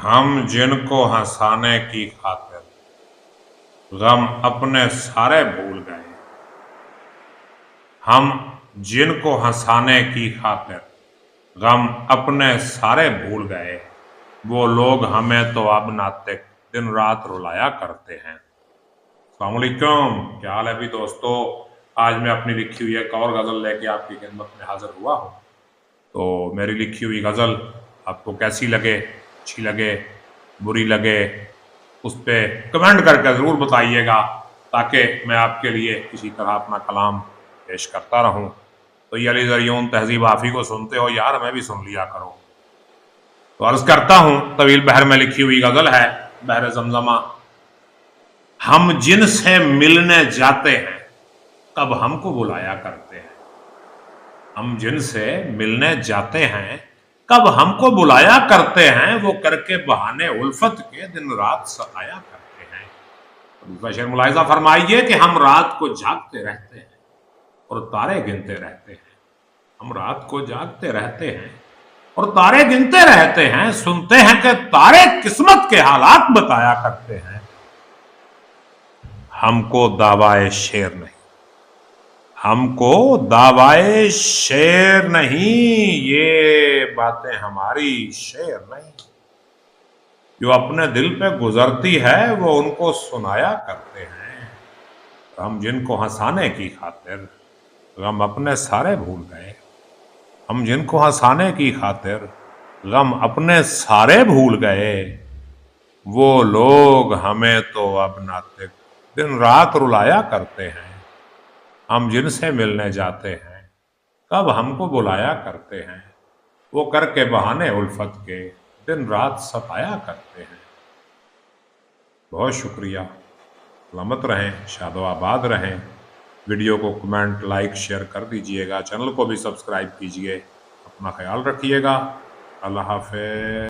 हम जिनको हंसाने की खातिर गम अपने सारे भूल गए। हम जिनको हंसाने की खातिर गम अपने सारे भूल गए, वो लोग हमें तो अब नातिक दिन रात रुलाया करते हैं। अस्सलाम वालेकुम, क्या हाल है भी दोस्तों। आज मैं अपनी लिखी हुई एक और गज़ल लेके आपकी खिदमत में हाजिर हुआ हूँ। तो मेरी लिखी हुई गज़ल आपको कैसी लगे, अच्छी लगे, बुरी लगे, उस पर कमेंट करके ज़रूर बताइएगा, ताकि मैं आपके लिए इसी तरह अपना कलाम पेश करता रहूं। तो ये अली ज़रियून तहज़ीब आफ़ी को सुनते हो यार, मैं भी सुन लिया करो। तो अर्ज़ करता हूँ, तवील बहर में लिखी हुई गज़ल है, बहर ज़मज़मा। हम जिनसे मिलने जाते हैं कब हमको बुलाया करते हैं। हम जिनसे मिलने जाते हैं कब हमको बुलाया करते हैं, वो करके बहाने उल्फत के दिन रात सताया करते हैं। दूसरा शेर मुलाहिज़ा फरमाइए कि हम रात को जागते रहते हैं और तारे गिनते रहते हैं। हम रात को जागते रहते हैं और तारे गिनते रहते हैं, सुनते हैं कि तारे किस्मत के हालात बताया करते हैं। हमको दावाए शेर नहीं, हमको दावाए शेर नहीं, ये बातें हमारी शेर नहीं। जो अपने दिल पे गुजरती है वो उनको सुनाया करते हैं। हम जिनको हंसाने की खातिर गम अपने सारे भूल गए। हम जिनको हंसाने की खातिर गम अपने सारे भूल गए, वो लोग हमें तो अब नातिक दिन रात रुलाया करते हैं। हम जिनसे मिलने जाते हैं कब हमको बुलाया करते हैं, वो करके बहाने उल्फत के दिन रात सताया करते हैं। बहुत शुक्रिया, सलामत रहें, शादो आबाद रहें। वीडियो को कमेंट, लाइक, शेयर कर दीजिएगा। चैनल को भी सब्सक्राइब कीजिए। अपना ख्याल रखिएगा। अल्लाह हाफ़िज़।